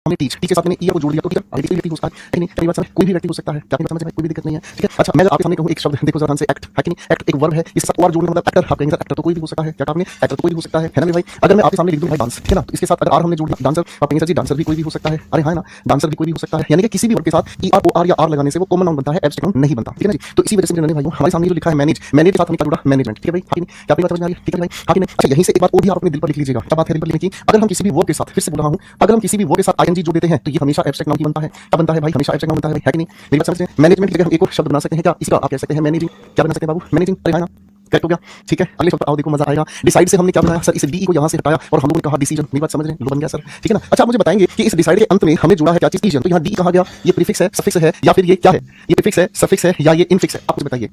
हमने टीच के साथ मैंने ईयर को जोड़ दिया तो ठीक है आगे कोई व्यक्ति हो सकता है नहीं कई बार समझ कोई भी व्यक्ति हो सकता है क्या आपकी बात समझ में कोई भी दिक्कत नहीं है ठीक है। अच्छा मैं आपके सामने कहूं एक शब्द देखो जरा से एक्ट है कि नहीं एक्ट एक वर्ब है इसके साथ और जोड़ना मतलब एक्टर आप कहेंगे एक्टर तो कोई भी हो सकता है क्या आपने एक्टर तो कोई भी हो सकता है ना मेरे भाई। अगर मैं आपके सामने लिख दूं भाई डांस ठीक है ना तो इसके साथ अगर आर हमने जोड़ दिया डांसर आप कहेंगे सर जी डांसर भी कोई भी हो सकता है अरे हाँ ना डांसर भी कोई भी हो सकता है यानी कि किसी भी वर्ब के साथ ई आर ओ आर या आर लगाने से वो कॉमन नाउन बनता है एब्स्ट्रैक्ट नाउन नहीं बनता ठीक है ना जी। तो इसी वजह से मेरे भाइयों हमारे सामने जो लिखा है मैनेज मैनेज के साथ हमने क्या जोड़ा मैनेजमेंट ठीक है भाई हाँ क्या आपकी बात समझ में आ रही है ठीक है भाई हाँ कि नहीं। अच्छा यहीं से एक बात और भी आप अपने दिल पर लिख लीजिएगा क्या बात है दिल पर लिखने की अगर हम किसी भी वर्ब के साथ फिर से बोल रहा हूं अगर हम किसी भी वर्ब के साथ आईएनजी जोड़ देते हैं तो ये हमेशा एब्स्ट्रैक्ट नाउन ही बनता है क्या बनता है भाई हमेशा एब्स्ट्रैक्ट नाउन बनता है भाई है कि नहीं मेरी बात समझ रहे हैं। मैनेजमेंट की जगह हम एक और शब्द बना सकते हैं क्या इसका आप कह सकते हैं मैनेजिंग क्या बना सकते हैं बाबू मैनेजिंग अरे हाँ ना करेक्ट हो गया ठीक है। अगले शब्द आओ देखो मजा आएगा। डिसाइड से हमने क्या बनाया सर इस डी को यहाँ से हटाया और हम लोगों ने कहा डिसीजन मेरी बात समझ रहे हैं लो बन गया सर ठीक है ना। अच्छा आप मुझे बताएंगे कि इस डिसाइड के अंत में हमें जुड़ा है क्या चीज डिसीजन तो यहाँ डी कहा गया ये प्रीफिक्स है सफिक्स है या फिर ये क्या है ये प्रीफिक्स है सफिक्स है या ये इनफिक्स है आप मुझे बताइए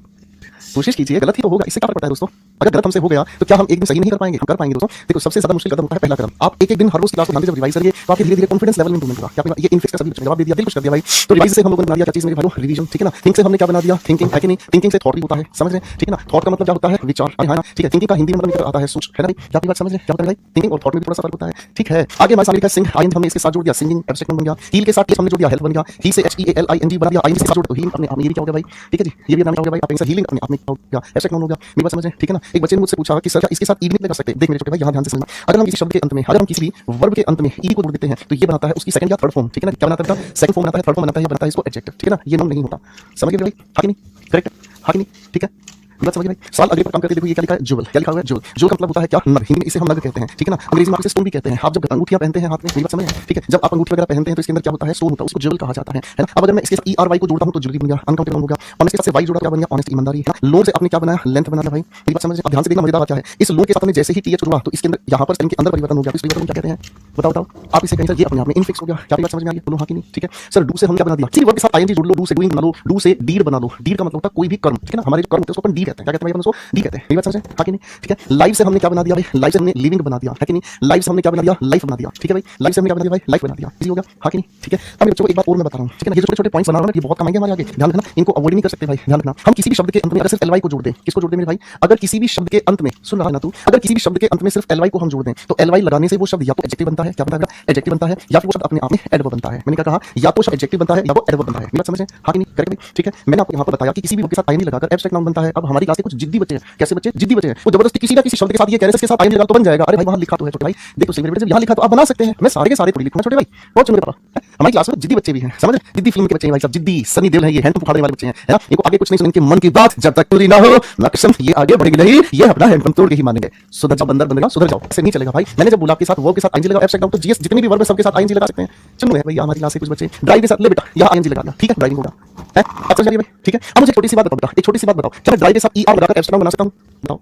कोशिश कीजिए गलत ही तो होगा इससे क्या फर्क पड़ता है दोस्तों। अगर गलत हमसे हो गया तो क्या हम एक दिन सही नहीं कर पाएंगे हम कर पाएंगे दोस्तों। देखो सबसे ज्यादा मुश्किल कदम होता है पहला कदम आप एक दिन हर रोज क्लास को ध्यान से जब रिवाइज करिए तो आपके धीरे धीरे कॉन्फिडेंस लेवल में इंप्रूवमेंट होगा। क्या ये इनफिक्स का सभी बच्चों ने जवाब दे दिया बिल्कुल कर दिया भाई। तो रिवाइज से हम लोगों ने बना दिया क्या चीज मेरे भाइयों रिवीजन ठीक है ना। थिंक से हमने क्या बना दिया थिंकिंग है कि नहीं थिंकिंग से थॉट भी होता है समझ रहे हैं ठीक है ना। थॉट का मतलब क्या होता है विचार है ना ठीक है। थिंकिंग का हिंदी मतलब निकल आता है सोच है ना भाई क्या आपकी बात समझ रहे हैं क्या होता है भाई थिंकिंग और थॉट में भी थोड़ा सा फर्क होता है ठीक है। आगे हमारे सामने लिखा सिंग आइंद हमने इसके साथ जोड़ दिया सिंगिंग एब्स्ट्रैक्ट बन गया। हील के साथ हमने जोड़ दिया हेल्थ बन गया ही से HEALING बना दिया आइंद से जोड़ तो हील अपने आप ये भी क्या हो गया भाई ठीक है जी ये भी नाम क्या हो गया भाई आप हीलिंग अपने आप में क्या हो गया एब्स्ट्रैक्ट नाउन हो गया मेरी बात समझ रहे हैं ठीक है ना। एक बच्चे ने मुझसे पूछा कि सर क्या इसके साथ ईडी लगा सकते हैं देख मेरे छोटे भाई यहाँ ध्यान से सुनना। अगर हम किसी शब्द के अंत में अगर हम किसी भी वर्ब के अंत में ईडी को जोड़ देते हैं तो ये बनाता है उसकी सेकंड या थर्ड फॉर्म ठीक है ना। क्या बनाता है सेकंड फॉर्म बनाता है थर्ड फॉर्म बनाता है इसको एडजेक्टिव ठीक है ना। ये नाउन नहीं होता समझ गए भाई हाँ कि नहीं करेक्ट हाँ कि नहीं ठीक है बात समझिए भाई। सवाल अगले पर काम करके देखो ये क्या लिखा है जुगल क्या लिखा हुआ है जुगल जुगल का मतलब होता है क्या नग हिंदी में इसे हम नग कहते हैं ठीक है ना। अंग्रेजी में आप इसे स्टोन भी कहते हैं। आप जब अंगूठियां पहनते हैं हाथ में मेरी बात समझ रहे हैं ठीक है जब आप अंगूठी वगैरह पहनते हैं तो इसके अंदर क्या होता है स्टोन होता है उसको जुगल कहा जाता है ना। अब अगर मैं इसके साथ ERY को जोड़ता हूं तो जुगल बन गया अनकाउंटेबल हो गया। ऑनेस्ट के साथ वाई जोड़ा क्या बन गया ऑनेस्ट ईमानदारी है ना। लोन से आपने क्या बनाया लेंथ बना लिया भाई मेरी बात समझ रहे हैं। अब ध्यान से देखना मजेदार बात क्या है इस लोन के साथ हमने जैसे ही TH जोड़ा तो इसके अंदर यहाँ पर इनके अंदर परिवर्तन हो गया। इस परिवर्तन क्या कहते हैं बताओ बताओ आप इसे कहेंगे ये अपने आप में इनफिक्स हो गया। क्या बात समझ में आ रही है बोलो हाँ कि नहीं ठीक है। सर डू से हम क्या बना दिया किसी वर्ब के साथ ING जोड़ लो डू से डूइंग बना लो डू से डीड बना लो। डीड का मतलब होता है कोई भी कर्म ठीक है ना। हमारे जो कर्म होते हैं उसको अपन डी कहते हैं क्या कहते हैं भाई अपन उसको डी कहते हैं मेरी बात समझ हाँ कि नहीं ठीक है। लाइफ से हमने क्या बना दिया भाई लाइफ से हमने लिविंग बना दिया है कि नहीं। लाइफ से हमने क्या बना दिया लाइफ बना दिया ठीक है भाई। लाइफ से हमने क्या बना दिया भाई लाइफ बना दिया इजी हो गया हाँ कि नहीं ठीक है। अब बच्चों को एक बात और मैं बता रहा हूँ ठीक है ना ये छोटे छोटे पॉइंट्स बना रहा हूँ ये बहुत कमाएंगे हमारे आगे ध्यान रखना इनको अवॉइड नहीं कर सकते भाई ध्यान रखना। हम किसी भी शब्द के अंत में अगर सिर्फ LY को जोड़ दें किसको जोड़ दें मेरे भाई अगर किसी भी शब्द के अंत में सुन रहा है ना तू अगर किसी भी शब्द के अंत में सिर्फ LY को हम जोड़ दें तो LY लगाने से वो शब्द या तो एडजेक्टिव बनता है क्या बनता है एडजेक्टिव बनता है या फिर वो शब्द अपने आप में एडवर्ब बनता है। मैंने क्या कहा या तो शब्द एडजेक्टिव बनता है या वो एडवर्ब बनता है मेरी बात समझ रहे हैं हाँ कि नहीं करेक्ट भाई ठीक है। मैंने आपको यहाँ पर बताया कि किसी भी वर्ब के साथ ING लगाकर एब्स्ट्रैक्ट नाउन बनता है। अब हमारी क्लास के कुछ जिद्दी बच्चे हैं कैसे बच्चे जिद्दी बच्चे हैं वो जबरदस्ती किसी ना किसी शब्द के साथ ये कह रहे हैं इसके साथ ING लगा तो बन जाएगा। अरे भाई वहां लिखा तो है छोटे भाई देखो सही मेरे बेटे यहाँ लिखा तो आप बना सकते हैं मैं सारे के सारे थोड़ी लिखूंगा छोटे भाई बहुत सुन मेरे पापा हमारी क्लास में जिद्दी बच्चे भी हैं समझ जिद्दी फिल्म के बच्चे हैं भाई साहब जिद्दी सनी देओल है ये हैंडपंप उखाड़ने वाले बच्चे हैं है ना। इनको आगे कुछ नहीं सुन इनके मन की बात जब तक पूरी ना हो ना कसम ये आगे बढ़ेगी नहीं ये अपना हैंडपंप तोड़ के ही मानेंगे। सुधर जाओ बंदर बंदर सुधर जाओ ऐसे नहीं चलेगा भाई। मैंने जब बोला आपके साथ वर्ब के साथ ING लगा एब्स्ट्रैक्ट नाउन तो जीएस जितने भी वर्ब है सबके साथ ING लगा सकते हैं। चलो है भाई हमारी क्लास के कुछ बच्चे ड्राइव के साथ ले बेटा यहाँ ING लगा दिया ठीक है ड्राइविंग होगा है अच्छा चलिए भाई ठीक है। अब मुझे छोटी सी बात बताओ एक छोटी सी बात बताओ क्या मैं ड्राइव के साथ ER लगाकर एब्स्ट्रैक्ट नाउन बना सकता हूँ बताओ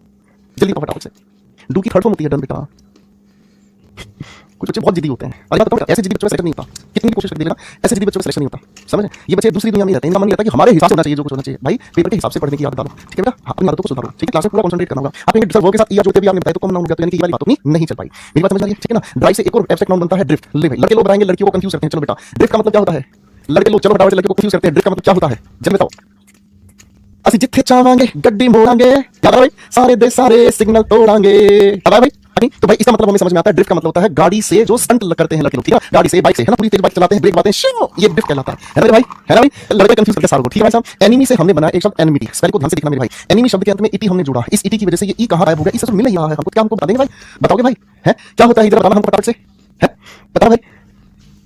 जल्दी फटाफट से। डू की थर्ड फॉर्म होती है डन बेटा कुछ बच्चे बहुत जिद्दी होते हैं। अरे बताओ ऐसे जिद्दी बच्चों का सिलेक्शन नहीं होता कितनी भी कोशिश कर देना ऐसे जिद्दी बच्चों का सिलेक्शन नहीं होता समझ ये बच्चे दूसरी दुनिया में रहते हैं इनका मन रहता है कि हमारे हिसाब से होना चाहिए जो कुछ होना चाहिए भाई पेपर के हिसाब से पढ़ने की आदत डालो ठीक है बेटा अपनी आदतों को सुधारो ठीक है। क्लास में पूरा कंसंट्रेट करना होगा। आप सर वर्ब के साथ ER जोड़ते भी आपने बताया तो कम नाउन हो गया तो यानी कि ये वाली बात अपनी नहीं चल पाई मेरी बात समझ आ रही है ठीक है ना। ड्राइव से एक और एब्स्ट्रैक्ट नाउन बनता है ड्रिफ्ट ले भाई लड़के लोग बनाएंगे लड़कियों को कंफ्यूज करते हैं। चलो बेटा ड्रिफ्ट का मतलब क्या होता है लड़के लोग चलो फटाफट लड़के को कंफ्यूज करते हैं ड्रिफ्ट का मतलब क्या होता है जब बताओ असि जिथे चावांगे गड्डी मोड़ांगे क्या भाई सारे दे सारे सिग्नल तोड़ांगे क्या भाई तो भाई इसका मतलब हमें समझ में आता है ड्रिफ्ट का मतलब होता है गाड़ी से जो स्टंट करते हैं लड़के लोग ठीक है गाड़ी से बाइक से है ना पूरी तेज बाइक चलाते हैं ब्रेक मारते हैं ये ड्रिफ्ट कहलाता है ना मेरे भाई है ना भाई लड़के कंफ्यूज करते सारों को ठीक है भाई साहब। एनिमी से हमने बनाया एक शब्द एनिमिटी स्पेल को ध्यान से देखना मेरे भाई। एनिमी शब्द के अंत में ईटी हमने जोड़ा इस ईटी की वजह से ये ई कहां गायब हो गया इससे मिल नहीं रहा है हमको क्या हमको बता देंगे भाई बताओगे भाई है क्या होता है इधर बताना हमको फटाफट से है बताओ भाई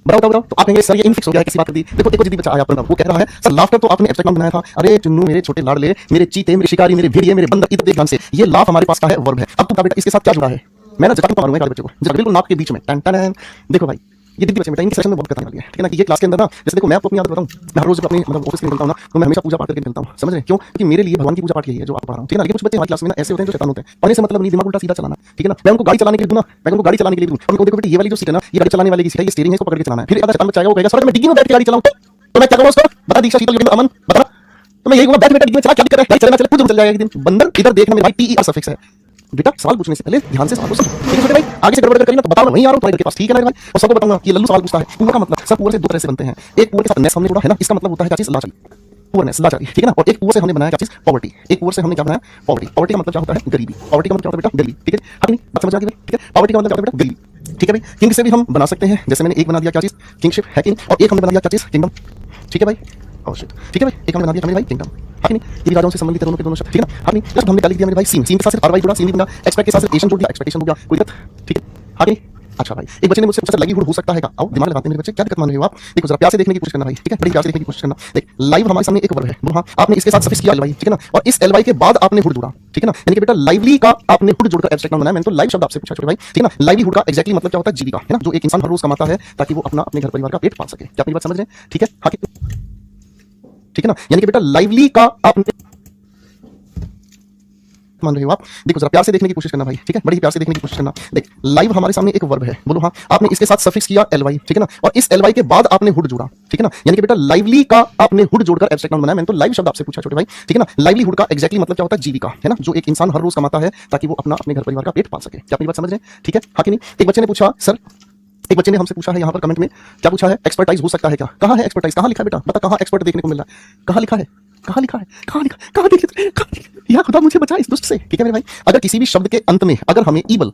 बताओ बताओ। तो आप कहेंगे सर ये इनफिक्स हो गया किसी बात कर दी। देखो देखो जिद्दी बच्चा आया अपना वो कह रहा है सर लाफ्टर तो आपने एब्स्ट्रैक्ट नाउन बनाया था। अरे चुन्नू मेरे छोटे लाडले मेरे चीते मेरे शिकारी मेरे भेड़िए मेरे बंदर इधर देख ध्यान से ये लाफ हमारे पास का है वर्ब है। अब तू बेटा इसके साथ क्या जुड़ा है मैं ना जटा मारूंगा बच्चे को जब बिल्कुल नाक के बीच में टन टन। देखो भाई ये जिद्दी बच्चे बेटा इनकी सेशन में बहुत करने वाली है ठीक है ना। ये क्लास के अंदर ना जैसे देखो मैं आपको अपनी आदत बताऊं मैं हर रोज अपने मतलब ऑफिस में निकलता हूं ना तो मैं हमेशा पूजा पाठ करके निकलता हूं समझ रहे क्यों क्योंकि मेरे लिए भगवान की पूजा पाठ यही है जो आप पढ़ा रहा हूं ठीक है ना। लेकिन कुछ बच्चे हमारी क्लास में ना ऐसे होते हैं जो शैतान होते हैं पढ़ने से मतलब नहीं दिमाग उल्टा सीधा चलाना ठीक है ना। मैं उनको गाड़ी चलाने के लिए दूं ना मैं उनको गाड़ी चलाने के लिए दूं उनको देखो बेटा ये वाली जो सीट है ना ये गाड़ी चलाने वाली की सीट है ये स्टीयरिंग है इसको पकड़ के चलाना है। फिर अगर शैतान बच्चा आएगा वो कहेगा सर मैं डिग्गी में बैठ के गाड़ी चलाऊं तो मैं क्या करूंगा उसको बता दीक्षा शीतल अमन बता तो मैं यही कहूंगा बैठ बेटा डिग्गी में चला क्या दिक्कत है गाड़ी चलना चले खुद चल जाएगा एक दिन। बंदर इधर देखना मेरे भाई TER सफिक्स है बेटा सवाल पूछने से पहले ध्यान से सवाल पूछो ठीक है छोटे भाई आगे से गड़बड़ करिए ना तो बताओ ना वहीं आ रहा हूं तुम्हारे पास ठीक है ना भाई। और सबको बताऊंगा कि लल्लू सवाल पूछता है पूरा का मतलब सब पूरे से दो तरह से बनते हैं। एक पूरे के साथ नेस हमने जोड़ा है ना इसका मतलब होता है क्या चीज लाचारी पूर्णनेस लाचारी ठीक है ना। और एक पूरे से हमने बनाया क्या चीज पॉवर्टी एक पूरे से हमने क्या बनाया पॉवर्टी। पॉवर्टी का मतलब क्या होता है गरीबी। पॉवर्टी का मतलब क्या होता है बेटा गरीबी ठीक है हाँ नहीं बात समझ आ गई ठीक है। पॉवर्टी का मतलब क्या होता है बेटा गरीबी ठीक है भाई, किंग से भी हम बना सकते हैं, जैसे मैंने एक बना दिया क्या चीज, किंगशिप है किंग, और एक हमने बना दिया क्या चीज, किंगडम। ठीक है भाई, ओह शिट, ठीक है भाई, एक हमने बना दिया मेरे भाई किंगडम, हाँ कि नहीं, ये भी राजाओं से संबंधित है दोनों के दोनों शब्द, ठीक है ना, हाँ कि नहीं, जस्ट हमने क्या लिख दिया मेरे भाई, सीन, सीन के साथ सिर्फ आरवाई जुड़ा, सीन लिख दिया, एक्सपेक्ट के साथ सिर्फ एशन जुड़ दिया, एक्सपेक्टेशन हो गया, कोई दिक्कत, ठीक है, हाँ कि नहीं। अच्छा भाई, एक बच्चे ने मुझसे पूछा लगी हुड हो सकता है क्या, आओ दिमाग लगाते हैं मेरे बच्चे, क्या दिक्कत मान रहे हो आप, देखो जरा प्यार से देखने की कोशिश करना भाई, ठीक है, बड़ी प्यार से देखने की कोशिश करना, देख लाइव हमारे सामने एक वर्ब है, बोलो हाँ, आपने इसके साथ सफिक्स किया एलवाई, ठीक है ना, और इस एलवाई के बाद आपने हुड जोड़ा, ठीक है ना, यानी कि बेटा लाइवली का आपने हुड जोड़कर एब्स्ट्रैक्ट नाउन बनाया, मैंने तो लाइव शब्द आपसे पूछा छोटे भाई, ठीक है ना, लाइवलीहुड का एक्जैक्टली मतलब क्या होता है, जीविका, है ना, जो एक इंसान हर रोज कमाता है ताकि वो अपना अपने घर परिवार का पेट पाल सके, क्या अपनी बात समझ रहे हैं, ठीक है, हाँ ठीक है ना, यानी कि बेटा लाइवली का आपने मान रहे हो आप, देखो जरा प्यार से देखने की कोशिश करना भाई, ठीक है, बड़ी प्यार से देखने की कोशिश करना, देख लाइव हमारे सामने एक वर्ब है, बोलो हाँ, आपने इसके साथ सफिक्स किया एलवाई, ठीक है ना, और इस एलवाई के बाद आपने हुड जोड़ा, ठीक है ना, यानी कि बेटा लाइवली का आपने हुड जोड़कर एब्स्ट्रैक्ट नाउन बनाया, मैंने तो लाइव शब्द आपसे पूछा छोटे भाई, ठीक है ना, लाइवलीहुड का एक्जैक्टली मतलब क्या होता है, जीविका, है ना, जो एक इंसान हर रोज कमाता है ताकि वो अपना अपने घर परिवार का पेट पाल सके, क्या अपनी बात समझ रहे हैं, ठीक है, हाँ कि नहीं। एक बच्चे ने पूछा सर, एक बच्चे ने हमसे पूछा है यहाँ पर कमेंट में, क्या पूछा है, एक्सपर्टाइज हो सकता है क्या, कहाँ है एक्सपर्टाइज, कहाँ लिखा है बेटा, बता कहाँ एक्सपर्ट देखने को मिल रहा है, कहाँ लिखा है, कहाँ लिखा है, कहाँ लिखा, कहाँ देखिए, या खुदा मुझे बचा इस दुष्ट से, ठीक है मेरे भाई। अगर किसी भी शब्द के अंत में अगर हमें ईबल,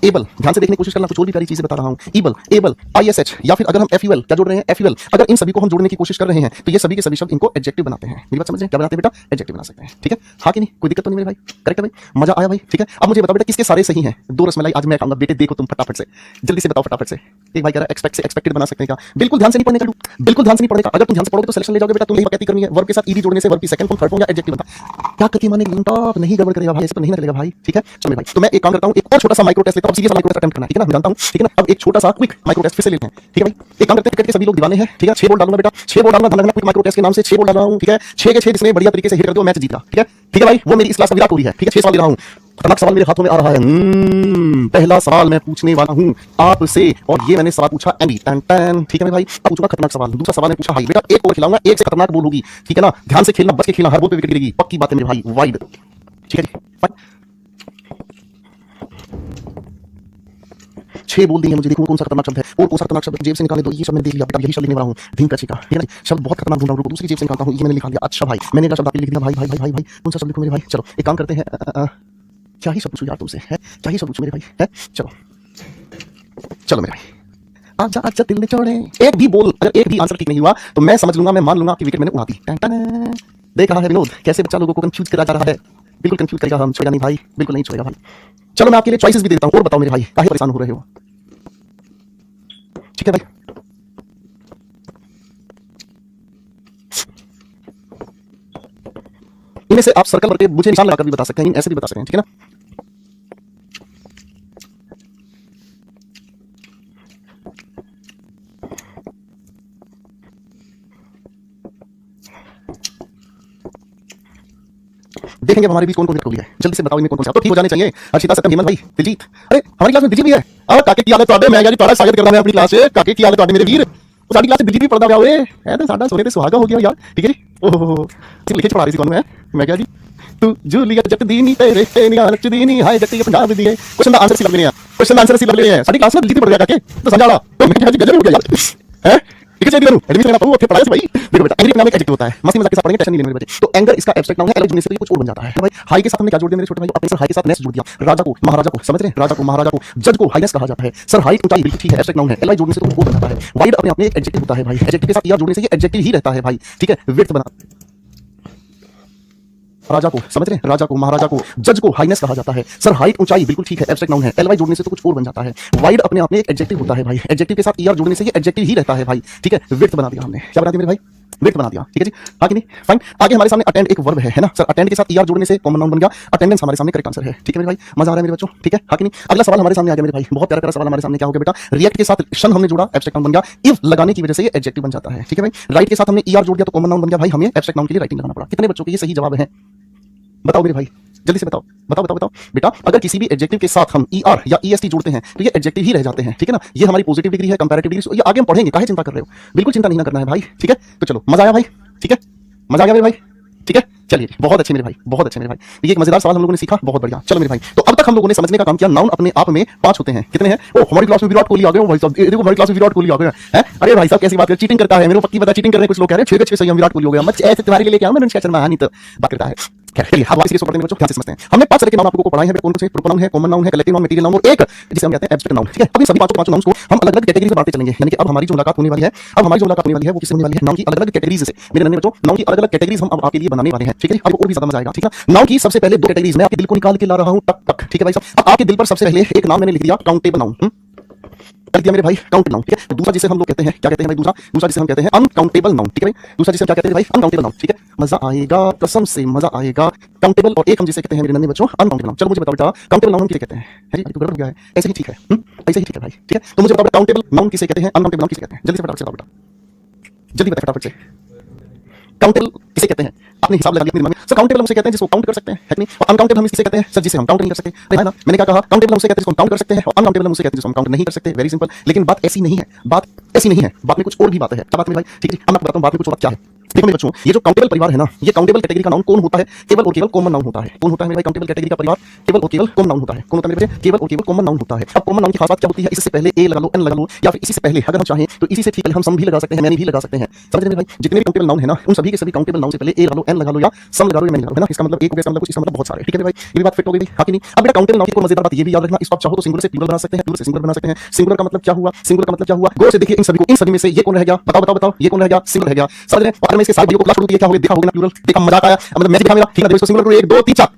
एबल, ध्यान से देखने की कोशिश करना, कुछ और भी प्यारी चीजें बता रहा हूं, ईबल, एबल, आईएसएच, या फिर अगर हम एफयूएल क्या जोड़ रहे हैं, एफयूएल, अगर इन सभी को हम जोड़ने की कोशिश कर रहे हैं तो ये सभी के सभी शब्द इनको एडजेक्टिव बनाते हैं, मेरी बात समझ रहे हैं, क्या बनाते हैं बेटा, एडजेक्टिव बना सकते हैं, ठीक है, हाँ कि नहीं, कोई दिक्कत तो नहीं मेरे भाई, करेक्ट है भाई, मजा आया भाई, ठीक है। अब मुझे बताओ बेटा किसके सारे सही हैं, दो रसमलाई आज मैं खाऊंगा, बेटे देखो तुम फटाफट से, जल्दी से बताओ फटाफट से। एक भाई कह रहा है एक्सपेक्ट से एक्सपेक्टेड बना सकते हैं क्या, बिल्कुल ध्यान से नहीं पढ़ने का, बिल्कुल ध्यान से नहीं पढ़ने का, अगर तुम ध्यान से पढ़ोगे तो सिलेक्शन ले जाओगे बेटा, तुम यही कहती करनी है, वर्ब के साथ ईडी जोड़ने से वर्ब की सेकंड फॉर्म थर्ड फॉर्म या एडजेक्टिव बनता, क्या करती माने टॉप नहीं गड़बड़ करेगा भाई, ऐसे तो नहीं चलेगा भाई, ठीक है। चलो भाई, तो मैं एक काम करता हूं, एक और छोटा सा माइक्रो टेस्ट लेता हूं, सीरियस माइक्रो टेस्ट अटेम्प्ट करना, ठीक है ना, जानता हूं, ठीक है ना। अब एक छोटा सा क्विक माइक्रो टेस्ट फिर से लेते हैं, ठीक है भाई। एक काम करते हैं, क्रिकेट के सभी लोग दीवाने हैं, ठीक है, 6 बॉल डालूंगा बेटा, 6 बॉल डालना, ध्यान रखना, क्विक माइक्रो टेस्ट के नाम से 6 बॉल डाल रहा हूं, ठीक है, 6 के 6 जिसने बढ़िया तरीके से हिट कर दिया मैच जीत गया, ठीक है, ठीक है भाई, वो मेरी इस क्लास का विराट कोहली है, ठीक है। 6 सवाल ले रहा हूं, खतरनाक सवाल मेरे हाथों में आ रहा है, पहला सवाल मैं पूछने वाला हूं आपसे, और ये मैंने सवाल पूछा एंडी टन टन, ठीक है भाई। अब पूछूंगा खतरनाक सवाल, दूसरा सवाल मैं पूछा हाई, बेटा एक ओवर खिलाऊंगा, एक से खतरनाक बॉल होगी, ठीक है ना, ध्यान से खेलना, बच के खेलना, हर बॉल पे विकेट गिरेगी, पक्की बात है मेरे भाई, वाइड, ठीक है जी, फाइन। 6 बोल दिए मुझे, देखो कौन सा खतरनाक शब्द है और कौन सा खतरनाक शब्द जेब से निकाले दो, ये शब्द मैंने देख लिया बेटा, यही शब्द लिखने वाला हूं, ढींग का छिका, ठीक है ना, शब्द बहुत खतरनाक ढूंढ रहा हूं, दूसरी जेब से निकालता हूं, ये मैंने निकाल लिया, अच्छा भाई मैंने का शब्द आपके लिख दिया, भाई भाई भाई भाई भाई, कौन सा शब्द लिखूं मेरे भाई, चलो एक काम करते हैं, क्या ही शब्द पूछूं यार तुमसे, है क्या ही शब्द पूछूं मेरे भाई, है चलो चलो मेरे भाई, आजा आजा दिल ने छोड़े, एक भी बोल, अगर एक भी आंसर ठीक नहीं हुआ तो मैं समझ लूंगा, मैं मान लूंगा कि विकेट मैंने उड़ा दी, देख रहा है विनोद कैसे बच्चा लोगों को कंफ्यूज करा जा रहा है, बिल्कुल कंफ्यूज करेगा, हम छोड़ेगा नहीं भाई, बिल्कुल नहीं छोड़ेगा भाई। चलो मैं आपके लिए चॉइसेस भी देता हूं, और बताओ मेरे भाई काहे परेशान हो रहे हो, ठीक है भाई। इनमें से आप सर्कल करके मुझे निशान लगाकर भी बता सकते हैं, ऐसे भी बता सकते हैं, ठीक है ना। देखेंगे हमारे बीच कौन कौन विकेट है, जल्दी से बताओ इनमें कौन कौन से, तो ठीक हो जाने चाहिए, हर्षिता सत्यम हेमंत भाई दिलजीत, अरे हमारी क्लास में दिलजीत भी है, और काके की हालत ਤੁਹਾਡੇ, मैं यार ਤੁਹਾਡਾ स्वागत करना है अपनी क्लास से, काके की हालत ਤੁਹਾਡੇ मेरे वीर, साडी क्लास में दिलजीत भी पढ़दा पिया ओए, है तो साडा सोने ते सुहागा हो गया यार, ठीक है जी, ओहो सिर्फ लिखे पढ़ा रही थी कौन मैं क्या जी, तू जूलियट जट दी नी तेरे निगाह नच दी नी हाय जट्टी पंजाब दी है, क्वेश्चन दा आंसर सी लग रहे हैं, क्वेश्चन दा आंसर सी लग रहे हैं, साडी क्लास में दिलजीत पढ़ गया काके तो समझा ला, तो मैं क्या जी गजब हो गया यार, हैं ठीक है, चलिए एडमिशन लेना पड़ूगा, फिर पढ़ाई से भाई। देखो बेटा एंग्री नाम एक एडजेक्टिव होता है, मस्ती मजाक के साथ पढ़ेंगे, टेंशन नहीं लेने मेरे बच्चे। तो एंगर इसका एब्स्ट्रैक्ट नाउन है, एलर्जी से कुछ और बन जाता है भाई। हाई के साथ हमने क्या जोड़ दिया मेरे छोटे भाई, अपने सर हाई के साथ नेस जोड़ दिया, राजा को महाराजा को, समझ रहे हैं, राजा को महाराजा को, जज को हाईनेस कहा जाता है, सर हाइट ऊंचाई बिल्कुल ठीक है, एब्स्ट्रैक्ट नाउन है, एलआई जोड़ने से तो कुछ और बन जाता है, वाइड अपने आप में एक एडजेक्टिव होता है भाई, एडजेक्टिव के साथ ईआर जोड़ने से ये एडजेक्टिव ही रहता है भाई, ठीक है। विड्थ बना राजा को, समझ रहे हैं, राजा को महाराजा को, जज को हाईनेस कहा जाता है, सर हाइट ऊंचाई बिल्कुल ठीक है, एब्स्ट्रैक्ट नाउन है, एलवाई जोड़ने से तो कुछ और बन जाता है, वाइड अपने आप में एक एडजेक्टिव होता है भाई, एडजेक्टिव के साथ ईआर जोड़ने से ये एडजेक्टिव ही रहता है भाई, ठीक है। विड्थ बना दिया हमने, क्या बना दिया मेरे भाई, विड्थ बना दिया, ठीक है जी, हाँ कि नहीं, फाइन। आगे हमारे सामने अटेंड एक वर्ब है ना सर, अटेंड के साथ ईआर जोड़ने से कॉमन नाउन बन गया, अटेंडेंस हमारे सामने करेक्ट आंसर है, ठीक है मेरे भाई, मजा आ रहा है मेरे बच्चों, ठीक है, हाँ कि नहीं। अगला सवाल हमारे सामने आ गया मेरे भाई, बहुत प्यारा प्यारा सवाल हमारे सामने, क्या हो गया बेटा, रिएक्ट के साथ शन हमने जोड़ा, एब्स्ट्रैक्ट नाउन बन गया, इफ लगाने की वजह से ये एडजेक्टिव बन जाता है, ठीक है भाई। राइट के साथ हमने ईआर जोड़ दिया तो कॉमन नाउन बन गया भाई, हमें एब्स्ट्रैक्ट नाउन के लिए राइटिंग लगाना पड़ा। कितने बच्चों के ये सही जवाब है, बताओ मेरे भाई, जल्दी से बताओ बताओ बताओ बताओ बेटा। अगर किसी भी एडजेक्टिव के साथ हम ईआर या ईएसटी जोड़ते हैं तो ये एडजेक्टिव ही रह जाते हैं, ठीक है ना। ये हमारी पॉजिटिव डिग्री है, कंपैरेटिव डिग्री, ये आगे हम पढ़ेंगे, काहे चिंता कर रहे हो, बिल्कुल चिंता नहीं करना है भाई, ठीक है। तो चलो मजा आया भाई, ठीक है, मजा आ गया मेरे भाई, ठीक है, चलिए बहुत अच्छे मेरे भाई, बहुत अच्छे मेरे भाई, ये एक मजेदार सवाल हम लोगों ने सीखा, बहुत बढ़िया। चलो मेरे भाई, तो अब तक हम लोगों ने समझने का काम किया, नाउन अपने आप में 5 होते हैं, कितने हैं, ओ हमारी क्लास में विराट कोहली आ गए भाई साहब, देखो हमारी क्लास में विराट कोहली आ गए हैं, अरे भाई साहब कैसी बात है, चीटिंग करता है, मेरे को पक्की पता चीटिंग करने कुछ लोग कह रहे हैं, 6 के 6 सही हम विराट कोहली हो गया, मैं ऐसे तुम्हारे लिए लेके आऊं, मैं अनुष्का शर्मा नहीं तो बात करता है। खैर चलिए अब वापस इसको पढ़ते हैं बच्चों, ध्यान से समझते हैं। हमने 5 तरह के नाउन आपको पढ़ाए हैं, कौन से प्रोपर नाउन है, कॉमन नाउन है, कलेक्टिव नाउन, मटेरियल नाउन और एक जिसे हम कहते हैं एब्स्ट्रैक्ट नाउन। ठीक है, अब इन सभी पांचों नाउन्स को हम अलग अलग कैटेगरी में बांटते चलेंगे। यानी कि अब हमारी जो मुलाकात होने वाली है, वो किससे होने वाली है, नाउन की अलग अलग कैटेगरीज से। मेरे नन्हे बच्चों, नाउन की अलग अलग कैटेगरीज हम अब आपके लिए बनाने वाले हैं। ठीक है, अब और भी ज्यादा मजा आएगा। ठीक है, नाउन की सबसे पहले 2 कैटेगरीज मैं आपके दिल को निकाल के ला रहा हूं, टक टक। ठीक है भाई साहब, अब आपके दिल पर सबसे पहले एक नाम मैंने लिख दिया, काउंटेबल नाउन। कर दिया मेरे भाई, काउंटेबल नाउन। ठीक है, दूसरा जिसे हम लोग कहते हैं, क्या कहते हैं भाई, दूसरा जिसे हम कहते हैं अनकाउंटेबल नाउन। ठीक है भाई, दूसरा जिसे हम क्या कहते हैं भाई, अनकाउंटेबल नाउन। ठीक है, मजा आएगा, कसम से मजा आएगा। काउंटेबल और एक हम जिसे कहते हैं मेरे नन्हे बच्चों अनकाउंटेबल नाउन। चलो मुझे बताओ बेटा, काउंटेबल नाउन किसे कहते हैं? है जी, तो गड़बड़ हो गया है, ऐसे ही ठीक है, ऐसे ही ठीक है भाई। ठीक है, तो मुझे बताओ काउंटेबल नाउन किसे कहते हैं, अनकाउंटेबल नाउन किसे कहते हैं? जल्दी से फटाफट से बताओ बेटा, जल्दी बताओ फटाफट से। काउंटेबल किसे कहते हैं? आपने हिसाब लगा लिया अपने दिमाग में। सर काउंटेबल हम उसे कहते हैं जिसको काउंट कर सकते हैं, है कि नहीं? और अनकाउंटेबल हम किसे कहते हैं? सर जिसे हम काउंट नहीं कर सकते। अरे है ना, मैंने क्या कहा, काउंटेबल हम उसे कहते हैं जिसको हम काउंट कर सकते हैं, और अनकाउंटेबल हम उसे कहते हैं जिसको हम काउंट नहीं कर सकते। Very simple. लेकिन बात ऐसी नहीं है, बात ऐसी नहीं है, बात में कुछ और भी बातें हैं। क्या बात में भाई? ठीक है, अब मैं आपको बताता हूँ बात में कुछ और बात क्या है। देखो मेरे बच्चों, ये जो काउंटेबल परिवार है ना, ये काउंटेबल कैटेगरी का नाउन कौन होता है? केवल और केवल कॉमन नाउन होता है। कौन होता है मेरे भाई काउंटेबल कैटेगरी का परिवार? केवल और केवल कॉमन नाउन होता है। कौन होता है मेरे बच्चे? केवल और केवल कॉमन नाउन होता है। अब कॉमन नाउन की खास बात क्या होती है? इससे पहले ए लगा लो, एन लगा लो, या फिर इसी से पहले अगर हम चाहें तो इसी से ठीक है हम सम भी लगा सकते हैं, मैनी भी लगा सकते हैं। समझ रहे हैं भाई? जितने भी काउंटेबल नाउन है ना, उन सभी के सभी काउंटेबल नाउन से पहले ए लगा लो, एन लगा लो, या सम लगा लो, या मैनी लगा लो, है ना? इसका मतलब एक हो गया, इसका मतलब कुछ, इसका मतलब बहुत सारे। ठीक है भाई, ये भी बात फिट हो गई, हाँ कि नहीं? अब बेटा काउंटेबल नाउन की कोई मजेदार बात ये भी याद रखना, इसको आप चाहो तो सिंगुलर से प्लूरल बना सकते हैं, प्लूरल से सिंगुलर बना सकते हैं। सिंगुलर का मतलब क्या हुआ? सिंगुलर का मतलब क्या हुआ? गौर से देखिए इन सभी को, इन सभी में से ये कौन रह गया? बताओ बताओ बताओ, ये कौन रह गया? सिंगुलर रह गया। समझ रहे हैं? और मैं इसके सारे वीडियो को क्लास शुरू किया, क्या हो गया देखा होगा ना, प्लूरल देखा, मजाक आया, मतलब मैजिक दिखा मेरा। ठीक है, देखो इसको सिंगुलर करो, 1 2 3 4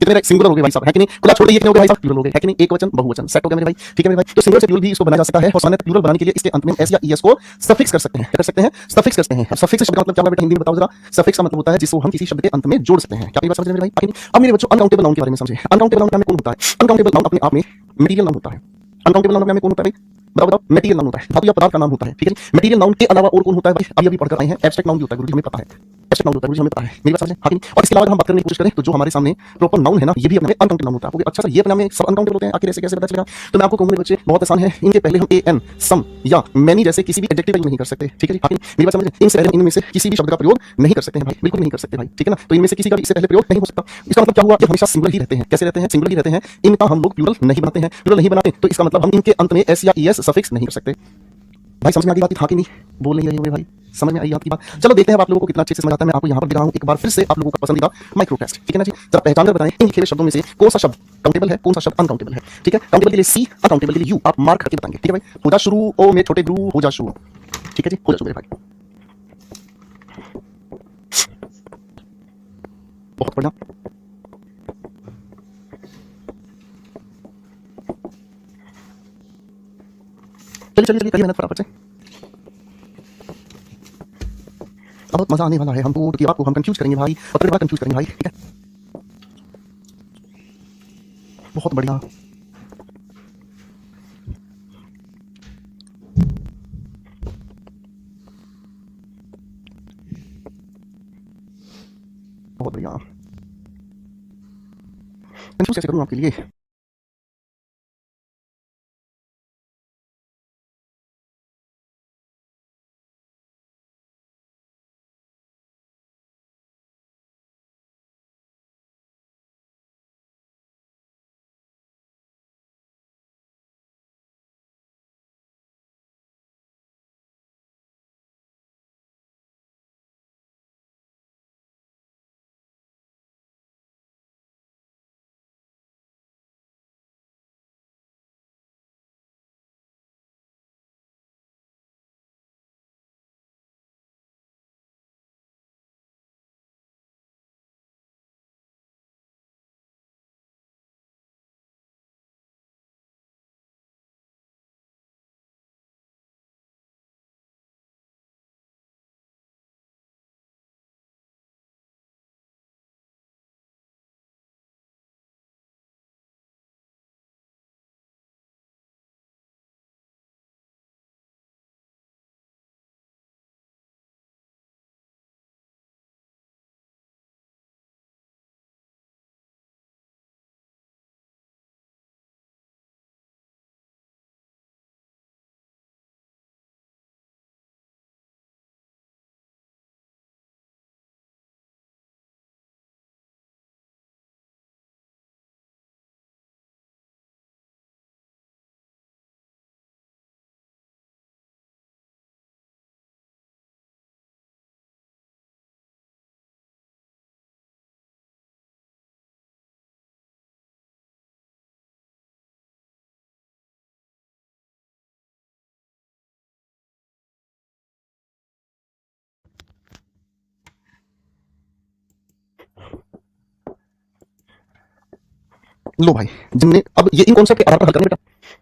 कितने सिंगुलर हो गए भाई साहब, है कि नहीं? खुला छोड़ दिए, कितने हो गए भाई साहब? प्लूरल हो गए, है कि नहीं? एक वचन बहुवचन सेट हो गया मेरे भाई। ठीक है मेरे भाई, तो सिंगुलर से प्लूरल भी इसको बनाया जा सकता है, और सामान्य प्लूरल बनाने के लिए इसके अंत में एस या ईएस को सफिक्स कर सकते हैं। क्या कर सकते हैं? सफिक्स करते हैं। अब सफिक्स शब्द का मतलब क्या होगा बेटा, हिंदी में बताओ जरा। सफिक्स का मतलब होता है जिसको हम किसी शब्द के अंत में जोड़ सकते हैं। क्या ये बात समझ रहे हैं मेरे भाई? अब मेरे बच्चों अनकाउंटेबल नाउन के बारे में समझे। अनकाउंटेबल नाउन में कौन होता है? अनकाउंटेबल नाउन अपने आप में मटेरियल नाउन होता है। अनकाउंटेबल नाउन में कौन होता है भाई? बताओ बताओ। मटेरियल नाउन होता है, धातु या पदार्थ का नाम होता है। ठीक है, मटेरियल नाउन के अलावा और कौन होता है भाई? अभी अभी पढ़कर आए हैं, एब्स्ट्रैक्ट नाउन भी होता है गुरुजी, हमें पता है। एब्स्ट्रैक्ट नाउन होता है गुरुजी, हमें पता है। मेरी बात समझे? हाँ कि नहीं? और इसके अलावा हम बात करने की कोशिश करें तो जो हमारे सामने प्रॉपर नाउन है ना, ये भी अपने अनकाउंटेबल नाउन होता है। अच्छा सर, ये अपने में सब अनकाउंटेबल होते हैं, आखिर ऐसे कैसे पता चलेगा? तो मैं आपको कहूंगा बच्चे, बहुत आसान है। इनके पहले हम ए एन, सम या मैनी जैसे किसी भी एडजेक्टिव का यूज नहीं कर सकते। ठीक है जी, हाँ कि नहीं? मेरी बात समझे? इनसे पहले इनमें से किसी भी शब्द का प्रयोग नहीं कर सकते हैं भाई, बिल्कुल नहीं कर सकते भाई। ठीक है ना, तो इनमें से किसी का भी इससे पहले प्रयोग नहीं हो सकता। इसका मतलब क्या हुआ कि हमेशा सिंगुलर ही रहते हैं। कैसे रहते हैं? सिंगुलर ही रहते हैं। इनका हम लोग प्लूरल नहीं बनाते हैं। प्लूरल नहीं बनाते तो इसका मतलब हम इनके अंत में एस या ईएस सफिक्स नहीं कर सकते। भाई समझ में आ गई बात? हाँ कि नहीं? बोल नहीं रहे होंगे भाई, समझ में आई आपकी बात? चलो देखते हैं अब आप लोगों को कितना अच्छे से समझ आता है। मैं आपको यहाँ पर दे रहा हूँ एक बार फिर से आप लोगों का पसंदीदा माइक्रो टेस्ट। ठीक है ना जी, जरा पहचान कर बताएं इन लिखे हुए शब्दों में से कौन सा शब्द काउंटेबल है, कौन सा शब्द अनकाउंटेबल है। ठीक है, काउंटेबल के लिए सी, अनकाउंटेबल के लिए यू। आप मार्क करके बताएंगे। ठीक है भाई, हो जा शुरू ओ मेरे छोटे गुरु, हो जा शुरू। ठीक है जी, हो जा शुरू मेरे भाई, बहुत बढ़िया। चलिए चलिए चलिए, करिए मेहनत फटाफट से, अब बहुत मजा आने वाला है। हम बोर्ड की आपको हम कंफ्यूज करेंगे भाई, और फिर बड़ा कंफ्यूज करेंगे भाई। ठीक है, बहुत बढ़िया। बहुत बढ़िया, कंफ्यूज कैसे करूँ आपके लिए? लो भाई, जिनने अब ये इन कॉन्सेप्ट के आधार पर हल करना बेटा।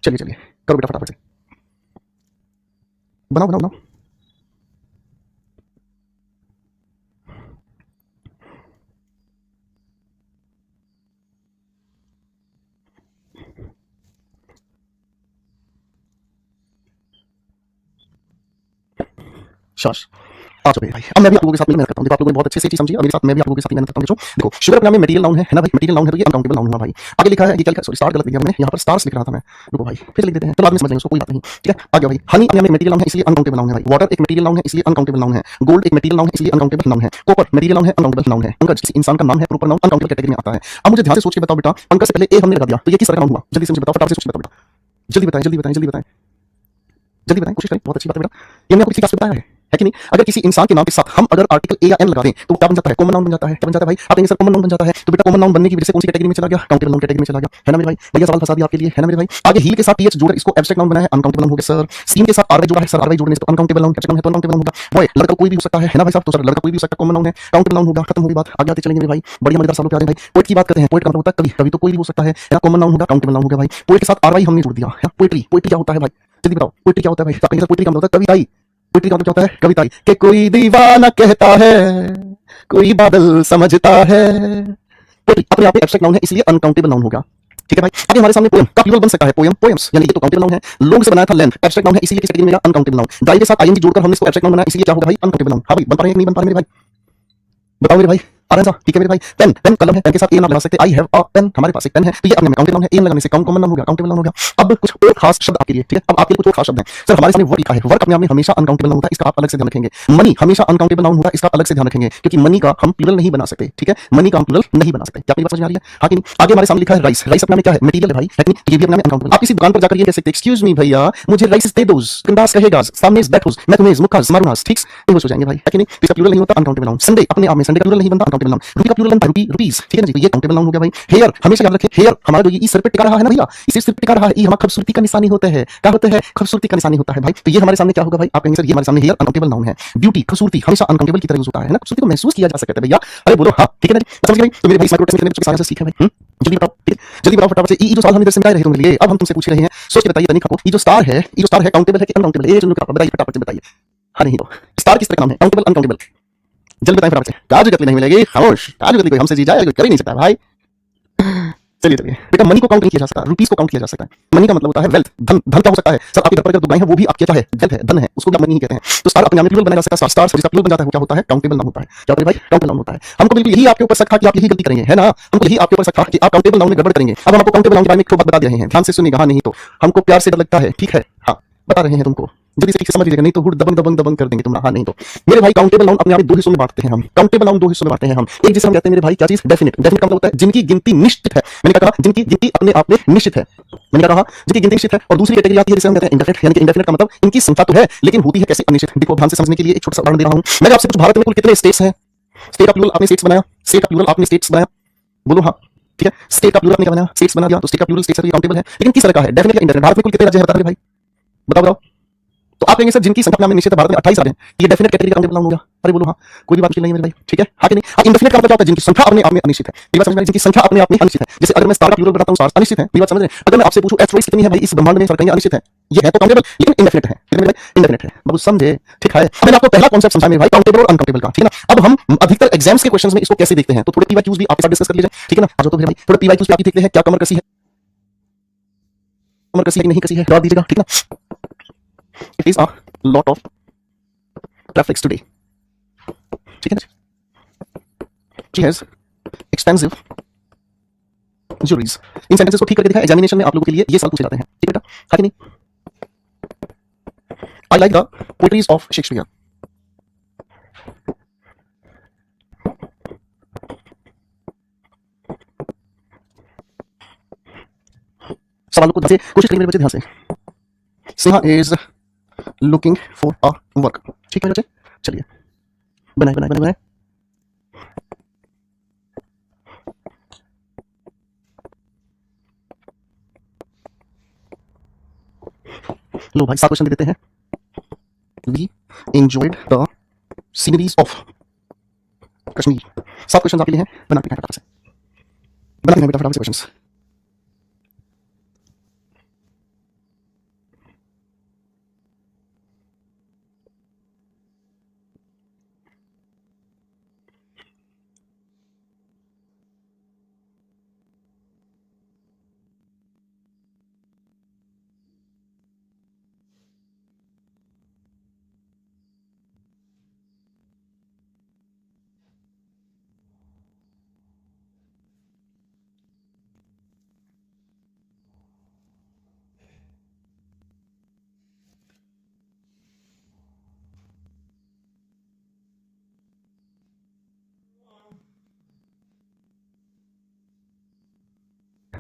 चलिए चलिए करो बेटा फटाफट से, बनाओ बनाओ बनाओ। शाबाश, आ जाओ भाई। अब मैं भी आप लोगों के साथ मेहनत करता हूँ। देखो आप लोगों ने बहुत अच्छे से चीज समझी, अब मेरे साथ मैं भी आप लोगों के साथ मेहनत करता हूँ। देखो देखो, शुगर अपने आप में मटेरियल नाउन है ना भाई, मटेरियल नाउन है तो ये अनकाउंटेबल नाउन हुआ भाई। आगे लिखा है, ये क्या लिखा है, सॉरी स्टार गलत लिख दिया मैंने, यहाँ पर स्टार्स लिख रहा था मैं। रुको भाई फिर लिख देते हैं, तो बाद में समझ लेंगे उसको, कोई बात नहीं। ठीक है, आ गया भाई। हनी अपने आप में मटेरियल नाउन है इसलिए अनकाउंटेबल नाउन है भाई। वाटर एक मटेरियल नाउन है इसलिए अनकाउंटेबल नाउन है। गोल्ड एक मटेरियल नाउन है इसलिए अनकाउंटेबल नाउन है। कॉपर मटेरियल नाउन है, अनकाउंटेबल नाउन है। पंकज किसी इंसान का नाम है, प्रॉपर नाउन अनकाउंटेबल कैटेगरी में आता है। अब मुझे ध्यान से सोच के बताओ बेटा, पंकज से पहले ए हमने लगा दिया तो ये किस तरह का नाउन हुआ, जल्दी से मुझे बताओ, फटाफट से सोच के बताओ बेटा। जल्दी बताएं जल्दी बताएं जल्दी बताएं जल्दी बताएं, कोशिश करें, बहुत अच्छी बात है बेटा। ये मैंने आपको किसी क्लास में बताया है कि नहीं? अगर किसी इंसान के नाम के साथ हम अगर आर्टिकल ए या एन लगा दें तो क्या बन जाता है, कॉमन नाउन बन जाता है। क्या बन जाता है भाई, आप कहेंगे सर कॉमन नाउन बन जाता है, तो बेटा कॉमन नाउन बनने की वजह से कौन सी कैटेगरी में चला गया, काउंटेबल नाउन कैटेगरी में चला गया, है ना मेरे भाई। बढ़िया सवाल फंसा दिया आपके लिए, है ना मेरे भाई। आगे हील के साथ टीएच जोड़ा, इसको एब्स्ट्रैक्ट नाउन बनाया है, अनकाउंटेबल नाउन हो गया सर। सीन के साथ आरवाई जोड़ा है सर, आरवाई जोड़ने से तो अनकाउंटेबल नाउन, कैप्चर नाउन है तो अनकाउंटेबल नाउन होगा। बॉय लड़का कोई भी हो सकता है ना भाई साहब, तो सर लड़का कोई भी हो सकता है, कॉमन नाउन है, काउंटेबल नाउन होगा, खत्म हो गई बात। आगे आते चलेंगे मेरे भाई, बढ़िया मजेदार सवालों पे आ रहे हैं भाई। पोएट की बात करते हैं, पोएट का मतलब होता है कवि, कवि तो कोई भी हो सकता है ना, कॉमन नाउन होगा, काउंटेबल नाउन होगा भाई। पोएट के साथ आरवाई हमने जोड़ दिया है। पोएट्री, पोएट्री क्या होता है भाई, जल्दी बताओ, पोएट्री क्या होता है भाई। आप कहेंगे पोएट्री का मतलब होता है कविताई, पोएट्री का मतलब क्या होता है, कविताई। कि कोई दीवाना कहता है, कोई बादल समझता है। पोएट्री अपने आप में एब्स्ट्रैक्ट नाउन है इसलिए अनकाउंटेबल नाउन होगा। ठीक है भाई। आगे हमारे सामने पोएम का प्लूरल बन सकता है, पोएम पोएम्स, यानी ये तो काउंटेबल नाउन है। लोग से बनाया था लैंड, एब्स्ट्रैक्ट नाउन है इसलिए किस कैटेगरी में अनकाउंटेबल नाउन। डाई के साथ आईएनजी जोड़कर हमने इसको एब्स्ट्रैक्ट नाउन बनाया इसलिए क्या होगा भाई, अनकाउंटेबल नाउन। हाँ भाई बन पा रहे हैं कि नहीं बन पा रहे मेरे भाई, बताओ मेरे भाई। आराम से, ठीक है मेरे भाई। पेन, पेन कलम है, पेन के साथ ए नाम लगा सकते हैं, आई हैव अ पेन, हमारे पास एक पेन है, तो ये अपने में काउंटेबल नाउन है। ए लगाने से कॉमन नाउन हो गया, काउंटेबल नाउन हो गया। अब कुछ और खास शब्द आपके लिए, ठीक है। अब आपके लिए कुछ और खास शब्द हैं सर। हमारे सामने वर्क लिखा है, वर्क अपने आप में हमेशा अनकाउंटेबल नाउन होता है, इसका आप अलग से ध्यान रखेंगे। मनी हमेशा अनकाउंटेबल नाउन होगा, इसका अलग से ध्यान रखेंगे, क्योंकि मनी का हम प्लूरल नहीं बना सकते। ठीक है, मनी का हम प्लूरल नहीं बना सकते। क्या आपकी बात समझ में आ रही है, हाँ कि नहीं? आगे हमारे सामने लिखा है राइस, राइस अपने में क्या है, मटेरियल है भाई, है कि नहीं? ये भी अपने में अनकाउंटेबल। आप किसी दुकान पर जाकर ये कह सकते हैं, एक्सक्यूज मी भैया मुझे राइस दे दो, कंदास कहेगा, सामने बैठो, मैं तुम्हें मुखास मारूंगा, ठीक इंग्लिश हो जाएंगे भाई, है कि नहीं? इसका प्लूरल नहीं होता, अनकाउंटेबल नाउन। संडे अपने आप में, संडे का प्लूरल नहीं बनता, अनकाउंटेबल नाउन। रुपये का प्लूरल बनता है रुपी, रुपीस, ठीक है ना जी, ये काउंटेबल नाउन हो गया भाई। हेयर हमेशा याद रखें, हेयर हमारा जो ये सिर पे टिका रहा है ना भैया, इसे सिर पे टिका रहा है, ये हमारा खूबसूरती का निशानी होता है। क्या होता है, खूबसूरती का निशानी होता है भाई। तो ये हमारे सामने क्या होगा भाई, आप कहेंगे सर ये हमारे सामने हेयर अनकाउंटेबल नाउन है। ब्यूटी खूबसूरती हमेशा अनकाउंटेबल की तरह यूज होता है ना, खूबसूरती को महसूस किया जा सकता है भैया। अरे बोलो हाँ, ठीक है ना जी, समझ गए भाई। तो मेरे भाई माइक्रो टेक्निक में साइंस सीखा भाई, जल्दी बताओ, ठीक है जल्दी बताओ फटाफट से। ये जो सवाल हम इधर से मिला रहे तुमके लिए, अब हम तुमसे पूछ रहे हैं, सोच के बताइए तनिक को, ये जो स्टार है, ये जो स्टार है काउंटेबल है कि अनकाउंटेबल है, ये चुनो बताइए फटाफट से बताइए। हाँ नहीं तो स्टार किस तरह का नाम है, काउंटेबल अनकाउंटेबल, जल्दी बताएं फटाफट से। काजू कतली नहीं मिलेगी, खामोश, काजू कतली कोई हमसे जी जाए, कोई कर ही नहीं सकता भाई। चलिए चलिए बेटा, मनी को काउंट नहीं किया जा सकता, रुपीस को काउंट किया जा सकता है। मनी का मतलब होता है वेल्थ, धन। धन क्या हो सकता है सर, आपके घर पर अगर दुकान है वो भी आपके क्या है, वेल्थ है, धन है, उसको भी मनी ही कहते हैं। तो स्टार अपने आप में प्लूरल बनाया जा सकता है, स्टार जिसका प्लूरल बन जाता है वो क्या होता है, काउंटेबल नाउन होता है। क्या होता है भाई, काउंटेबल नाउन होता है। हमको बिल्कुल यही आपके ऊपर शक था कि आप यही गलती करेंगे, है ना, हमको यही आपके ऊपर शक था कि आप काउंटेबल नाउन में गड़बड़ करेंगे। अब हम आपको काउंटेबल नाउन के बारे में एक बात बता दे रहे हैं, ध्यान से सुनिएगा। हाँ नहीं तो हमको प्यार से डर लगता है, ठीक है, हाँ बता रहे हैं तुमको, जल्दी से ठीक से समझ लीजिएगा, नहीं तो हुड दबंग दबंग दबंग कर देंगे तुम। हाँ नहीं तो मेरे भाई काउंटेबल नाउन अपने आप में दो हिस्सों में बांटते हैं हम। काउंटेबल नाउन दो हिस्सों में बांटते हैं हम। एक जिसे हम कहते हैं मेरे भाई क्या चीज, डेफिनेट। डेफिनेट का मतलब होता है जिनकी गिनती निश्चित है। मैंने क्या कहा, जिनकी गिनती अपने आप में निश्चित है। मैंने क्या कहा, जिनकी गिनती निश्चित है। और दूसरी कैटेगरी आती है जिसे हम कहते हैं इंडेफिनेट, यानी कि इंडेफिनेट का मतलब इनकी संख्या तो है लेकिन होती है कैसे, अनिश्चित। देखो ध्यान से समझने के लिए एक छोटा सा उदाहरण दे रहा हूं। मैंने आपसे कुछ, भारत में कुल कितने स्टेट्स हैं? स्टेट का प्लूरल आपने स्टेट्स बनाया, स्टेट का प्लूरल आपने स्टेट्स बनाया, बोलो हाँ, ठीक है। स्टेट का प्लूरल आपने क्या बनाया, स्टेट्स बना दिया, तो स्टेट का प्लूरल स्टेट से काउंटेबल है, लेकिन किस तरह का है, डेफिनेट या इंडेफिनेट। भारत में कुल कितने राज्य हैं बता रहे भाई, बताओ बताओ। तो आप कहेंगे सर जिनकी संख्या में निश्चित है, भारत में 28 राज्य हैं, ये डेफिनेट कैटेगरी का काउंटेबल नाउन होगा। अरे बोलो हाँ, कोई भी बात नहीं है मेरे भाई, ठीक है, हाँ कि नहीं। अब इंडेफिनेट का मतलब क्या होता है, जिनकी संख्या अपने आप में अनिश्चित है। ये बात समझ में, जिनकी संख्या अपने आप में अनिश्चित है। जैसे अगर मैं स्टार का प्लूरल बनाता हूं, स्टार्स अनिश्चित है, ये बात समझ रहे हैं। अगर मैं आपसे पूछूं एस्ट्रॉइड्स कितनी है भाई इस ब्रह्मांड में, सर कहेंगे अनिश्चित है। ये है तो काउंटेबल लेकिन इंडेफिनेट है, लेकिन मेरे भाई इंडेफिनेट है, बाबू समझे, ठीक है। मैंने आपको पहला कांसेप्ट समझाया मेरे भाई, काउंटेबल और अनकाउंटेबल का, ठीक है ना। अब हम अधिकतर एग्जाम्स के क्वेश्चंस में इसको कैसे देखते हैं, तो थोड़े पीवाईक्यूज भी आपके साथ डिस्कस कर लीजिए, ठीक है ना। आ जाओ तो मेरे भाई थोड़े पीवाईक्यूज पे आप देखते हैं, क्या कमर कसी है, कमर कसी नहीं कसी है, जवाब दीजिएगा, ठीक है ना। It is a lot of traffics today, ठीक है ना। She has expensive jewelries। In sentences को ठीक करके दिखाया, एग्जामिनेशन में आप लोगों के लिए ये सवाल पूछे जाते हैं, ठीक है बेटा, है कि नहीं। I like the poetries of Shakespeare। सवालों को ध्यान से कोशिश करिए मेरे बच्चे, ध्यान से। Sinha is looking for a work, ठीक है मेरे बच्चे, चलिए बनाए बनाए बनाए बनाए। लो भाई 7 क्वेश्चन दे देते हैं। We enjoyed the sceneries of Kashmir. 7 question आपके लिए हैं, बनाते हैं फटाफट से, बनाते हैं बेटा फटाफट से क्वेश्चंस।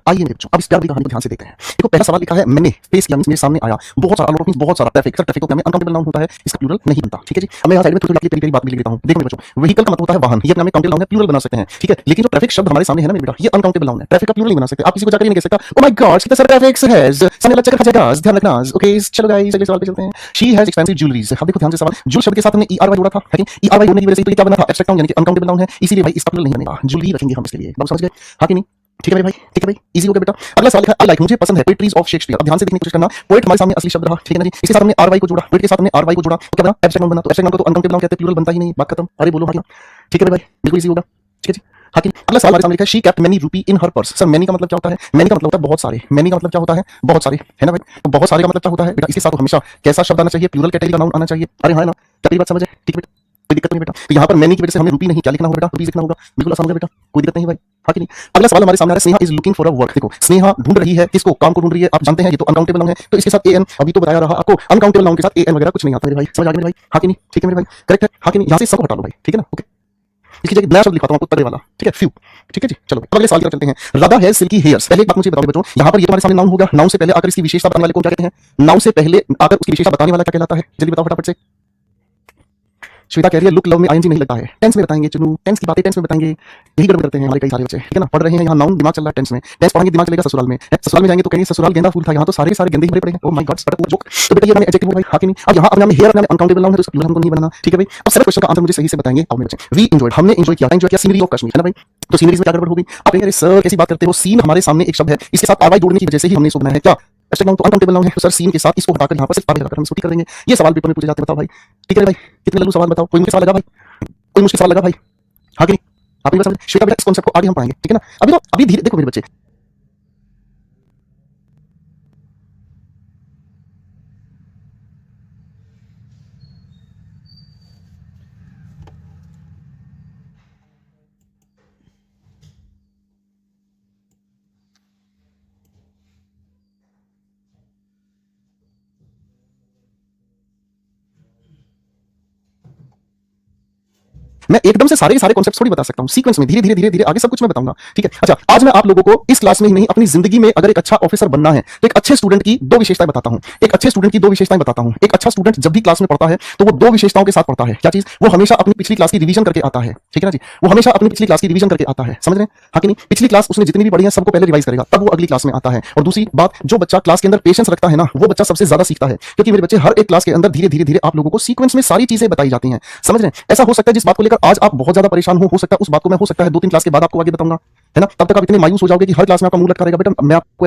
आइए मेरे बच्चों, अब इस प्यार भरी कहानी को ध्यान से देखते हैं। देखो पहला सवाल लिखा है मैंने फेस किया, मेरे सामने आया, बहुत सारा लोग, बहुत सारा ट्रैफिक। सर ट्रैफिक तो क्या में अनकाउंटेबल नाउन होता है, इसका प्लूरल नहीं बनता। ठीक है जी, अब मैं यहाँ साइड में थोड़ी तेरी बात भी लिख देता हूँ। देखो मेरे बच्चों, व्हीकल का मतलब होता है वाहन, ये अपने में काउंटेबल नाउन है, प्लूरल बना सकते हैं। ठीक है, लेकिन जो ट्रैफिक शब्द हमारे सामने है ना मेरे बेटा, ये अनकाउंटेबल नाउन है, ट्रैफिक का प्लूरल नहीं बना सकते। आप किसी को जाकर नहीं कह सकता ओ माय गॉड कितना सारा ट्रैफिक है, सामने वाला चक्कर खा जाएगा, ध्यान रखना। ओके चलो गाइस अगले सवाल पे चलते हैं। She has expensive jewelleries. अब देखो ध्यान से सवाल, ज्वेल शब्द के साथ हमने ERY जोड़ा था, है कि ERY जोड़ने की वजह से तो ये क्या बना था, एब्स्ट्रैक्ट नाउन यानी कि अनकाउंटेबल नाउन है, इसीलिए भाई इसका प्लूरल नहीं बनेगा, ज्वेलरी रखेंगे हम इसके लिए। बात समझ गए, हाँ कि नहीं? ठीक है मेरे भाई, ठीक है भाई, इजी हो गया बेटा। अगला सवाल है आई लाइक, मुझे पसंद है पोएट्रीज ऑफ शेक्सपियर। अब ध्यान से देखने की कोशिश करना, पोएट हमारे सामने असली शब्द रहा, ठीक है ना जी। इसके साथ हमने RY को जोड़ा, पोएट के साथ हमने RY को जोड़ा, तो क्या बना, एब्स्ट्रैक्ट नाउन बना। तो एब्स्ट्रैक्ट नाउन को तो अनकाउंटेबल नाउन कहते हैं, प्लूरल बनता ही नहीं, बात खत्म। अरे बोलो हाँ क्या? ठीक है मेरे भाई, बिल्कुल इजी होगा। ठीक है जी, हाँ कि नहीं? अगला सवाल हमारे सामने लिखा है शी केप्ट मैनी रूपी इन हर पर्स। सर मैनी का मतलब क्या होता है? मैनी का मतलब होता है बहुत सारे, मैनी का मतलब क्या होता है? बहुत सारे, है ना भाई? तो बहुत सारे का मतलब क्या होता है बेटा? इसके साथ हमेशा कैसा शब्द आना चाहिए? प्लूरल कैटेगरी का नाउन आना चाहिए। अरे हाँ ना, क्या बात समझ है? ठीक है, कोई दिक्कत नहीं बेटा। तो यहाँ पर मैनी की वजह से हमें रूपी नहीं, क्या लिखना होगा बेटा? रूपी लिखना होगा, बिल्कुल आसान होगा बेटा, कोई दिक्कत नहीं भाई, हाँ कि नहीं? अगला सवाल हमारे सामने आ रहा है, Sneha is looking for a work. देखो स्नेहा ढूंढ रही है किसको? काम को ढूंढ रही है। आप जानते हैं ये तो अनकाउंटेबल नाउन है, तो इसके साथ AN, अभी तो बताया रहा आपको, अनकाउंटेबल नाउन के साथ AN वगैरह कुछ नहीं आता मेरे भाई, समझ आ गया मेरे भाई, हाँ कि नहीं? ठीक है मेरे भाई, करेक्ट है, हाँ कि नहीं? यहाँ से सबको हटा लो भाई, ठीक है ना? ओके, इसकी जगह नया शब्द लिखाता हूं आपको, तगड़े वाला, ठीक है, फ्यू। ठीक है जी, चलो अगले सवाल की तरफ चलते हैं। Radha has silky hairs. पहले एक बात मुझे बताओ बच्चों, यहाँ पर ये तुम्हारे सामने नाउन होगा, नाउन से पहले आकर इसकी विशेषता बताने वाले को क्या कहते हैं? नाउन से पहले आकर उसकी विशेषता बताने वाला क्या कहलाता है? जल्दी बताओ फटाफट से। श्वेता कह रही है लुक लव में ING नहीं लगता है, टेंस में बताएंगे चुनू, टेंस की बातें टेंस में बताएंगे, यही गड़बड़ करते हैं हमारे कई सारे बच्चे, ठीक है ना? पढ़ रहे हैं यहाँ नाउन, दिमाग चल रहा है टेंस में, टेंस पढ़ेंगे दिमाग चलेगा ससुराल में, ससुराल में जाएंगे तो कहेंगे ससुराल गेंदा फूल था, यहाँ तो सारे सारे गेंदे ही भरे पड़े हैं। ओह माय गॉड स्टट जोक। तो बेटा ये मैंने एडजेक्टिव भाई, हाँ कि नहीं? अब यहाँ अपने में हेयर अपने अनकाउंटेबल नाउन है, तो इसका प्लूरल हमको नहीं बनाना, ठीक है भाई? अब सारे क्वेश्चन का आंसर मुझे सही से बताएंगे। अब मेरे बच्चे वी एंजॉयड, हमने एंजॉय किया सीनरी ऑफ कश्मीर, है ना भाई? तो सीनरीज में क्या गड़बड़ होगी? आप कहेंगे सर कैसी बात करते हो, सीन हमारे सामने एक शब्द है, इसके साथ RY जोड़ने की वजह से ही हमने इसको बनाया है, क्या एब्स्ट्रैक्ट नाउन तो अनकाउंटेबल नाउन है, तो सर सीन के साथ इसको हटाकर यहाँ पर सिर्फ RY लगाकर हम इसको कर देंगे। ये सवाल पेपर में पूछे जाते हैं, बताओ भाई, ठीक है भाई? कितने लल्लू सवाल बताओ, कोई मुझे सवाल लगा भाई? कोई मुश्किल सवाल लगा भाई, हाँ कि नहीं? आप ये समझ श्वेता बेटा, इस कॉन्सेप्ट को आगे हम पढ़ाएंगे, ठीक है ना? अभी धीरे देखो मेरे बच्चे, मैं एकदम से सारे कॉन्सेप्ट थोड़ी बता सकता हूं, सीक्वेंस में धीरे धीरे आगे सब कुछ मैं बताऊंगा, ठीक है? अच्छा, आज मैं आप लोगों को इस क्लास में ही नहीं अपनी जिंदगी में अगर एक अच्छा ऑफिसर बनना है तो एक अच्छे स्टूडेंट की दो विशेषताएं बताता हूं, एक अच्छे स्टूडेंट की दो विशेषताएं बताता हूं। एक अच्छा स्टूडेंट जब भी क्लास में पढ़ता है तो वो दो विशेषताओं के साथ पढ़ता है, क्या चीज? वो हमेशा अपनी पिछली क्लास की रिवीजन करके आता है, ठीक है ना जी? वो हमेशा अपनी पिछली क्लास की रिवीजन करके आता है, समझ रहे हैं, हाँ कि नहीं? पिछली क्लास उसने जितनी भी पढ़ी है सबको पहले रिवाइज करेगा, तब वो अगली क्लास में आता है। और दूसरी बात, जो बच्चा क्लास के अंदर पेशेंस रखता है ना, वो बच्चा सबसे ज्यादा सीखता है, क्योंकि मेरे बच्चे हर एक क्लास के अंदर धीरे धीरे आप लोगों को सीक्वेंस में सारी चीजें बताई जाती हैं, समझ रहे हैं? ऐसा हो सकता है जिस बात को लेकर आज आप बहुत ज्यादा परेशान हो सकता है उस बात को मैं हो सकता है 2-3 क्लास के बाद आपको आगे बताऊंगा, है ना? तब तक आप इतने मायूस हो जाओगे कि हर क्लास में आपका मुंह लटका रहेगा। बेटा मैं आपको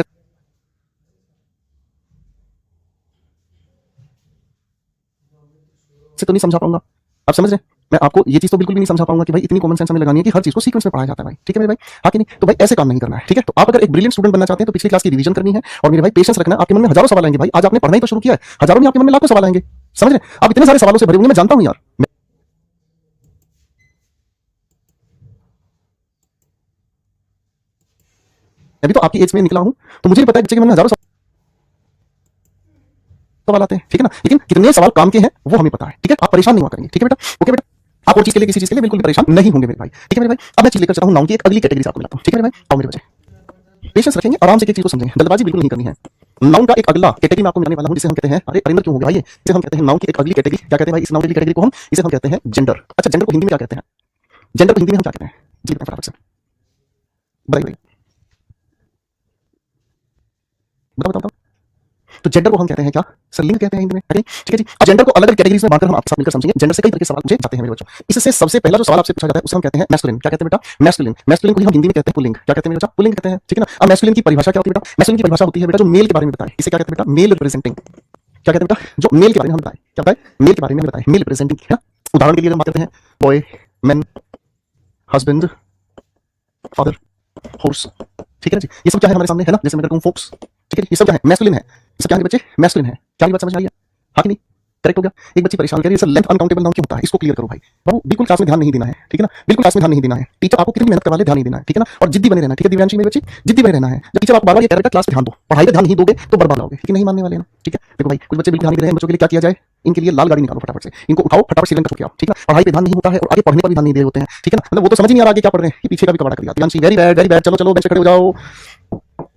से तो नहीं समझा पाऊंगा, आप समझ रहे हैं? मैं आपको ये चीज तो बिल्कुल भी नहीं समझा पाऊंगा कि भाई इतनी कॉमन सेंस हमें लगानी है कि हर चीज को सीक्वेंस में पढ़ाया जाता है भाई, ठीक है मेरे भाई, हाँ कि नहीं? तो भाई ऐसे काम नहीं करना है, ठीक है? तो आप अगर एक ब्रिलियंट स्टूडेंट बनना चाहते हैं तो पिछली क्लास की रिवीजन करनी है, और मेरे भाई पेशेंस रखना है। आपके मन में हजारों सवाल आएंगे भाई, आज आपने पढ़ना ही तो शुरू किया है, हजारों में आपके मन में लाखों सवाल आएंगे, समझ रहे हैं? आप इतने सारे सवालों से भरे होंगे, मैं जानता हूं यार, अभी तो आपकी एज में निकला हूं, तो मुझे भी पता है बच्चे के मन में हजारों सवाल आते हैं, ठीक है ना? लेकिन कितने सवाल काम के हैं वो हमें पता है, ठीक है? आप परेशान नहीं हुआ करेंगे, ठीक है बेटा? ओके बेटा, आप और चीज के लिए किसी चीज के लिए बिल्कुल भी परेशान नहीं होंगे मेरे भाई, ठीक है मेरे भाई? अब मैं चीज लेकर चलता हूं नाउन की एक अगली कैटेगरी से आपको मिलाता हूं, ठीक है मेरे भाई? आओ मेरे बच्चे, पेशेंस रखेंगे, आराम से एक चीज को समझेंगे, जल्दबाजी बिल्कुल नहीं करनी है। नाउन का एक अगला कैटेगरी में आपको मिलाने वाला हूं, जिसे हम कहते हैं, अरे परिंदर क्यों हो गया भाई? इसे हम कहते हैं नाउन की एक अगली कैटेगरी, क्या कहते हैं भाई इस नाउन की कैटेगरी को? हम इसे हम कहते हैं जेंडर। अच्छा, जेंडर को हिंदी में क्या कहते हैं? जेंडर को हिंदी में हम क्या कहते हैं? जी बताइए फटाफट से, बताइए बताओ बताओ। तो जेंडर को हम कहते हैं क्या? सर लिंग कहते हैं हिंदी में, ठीक है जी? अब जेंडर को अलग अलग कैटेगरीज में बांटकर हम आपके साथ मिलकर समझेंगे। जेंडर से कई तरह के सवाल पूछे जाते हैं मेरे बच्चों। इससे सबसे पहला जो सवाल आपसे पूछा जाता है उसे हम कहते हैं मैस्कुलिन। क्या कहते हैं बेटा? मैस्कुलिन। मैस्कुलिन को ही हम हिंदी में कहते हैं पुल्लिंग। क्या कहते हैं मेरे बच्चा? पुल्लिंग कहते हैं, ठीक है ना? अब मैस्कुलिन की परिभाषा क्या होती है बेटा? मैस्कुलिन की परिभाषा होती है बेटा जो मेल के बारे में बताए, इसे क्या कहते हैं बेटा? Male representing. क्या कहते हैं बेटा? जो मेल के बारे में हम बताए, क्या बताए? मेल के बारे में बताए, मेल रिप्रेजेंटिंग, है ना? उदाहरण के लिए हम बात करते हैं boy, man, husband, father, horse, ठीक है जी? ये सब क्या है हमारे सामने, है ना? जैसे मैं कहता हूं फोक्स, ठीक है? ये सब क्या है? मैस्कुलिन है। ये सब क्या है बच्चे? मैस्कुलिन है। क्या बात समझ में आई है? हाँ कि नहीं? करेक्ट हो गया? एक बच्ची परेशान कर रही है सर लेंथ अनकाउंटेबल नाउन क्यों होता है, इसको क्लियर करो भाई। बाबू बिल्कुल क्लास में ध्यान नहीं देना है, ठीक है ना? बिल्कुल क्लास में ध्यान नहीं देना है। टीचर आपको कितनी मेहनत करवा ले ध्यान नहीं देना है, ठीक है ना? और जिद्दी बने रहना है, ठीक है दिव्यांशी मेरे बच्चे? जिद्दी बने रहना है। जब टीचर आपको बार-बार ये कह रहा है क्लास में ध्यान दो, पढ़ाई पे ध्यान नहीं दोगे तो बर्बाद होगे, ठीक है? नहीं मानने वाले ना, ठीक है? देखो भाई कुछ बच्चे बिल्कुल ध्यान नहीं दे रहे हैं, बच्चों के लिए क्या किया जाए? इनके लिए लाल गाड़ी निकालो फटाफट से, इनको उठाओ फटाफट से छोड़ के आओ, ठीक है? पढ़ाई पे ध्यान नहीं होता है और आगे पढ़ने पर भी ध्यान नहीं दे रहे होते हैं, ठीक है ना? मतलब वो तो समझ ही नहीं आ रहा आगे क्या पढ़ रहे हैं, ये पीछे का भी कबाड़ा कर दिया। दिव्यांशी वेरी बैड, चलो चलो बेंच पे खड़े हो जाओ।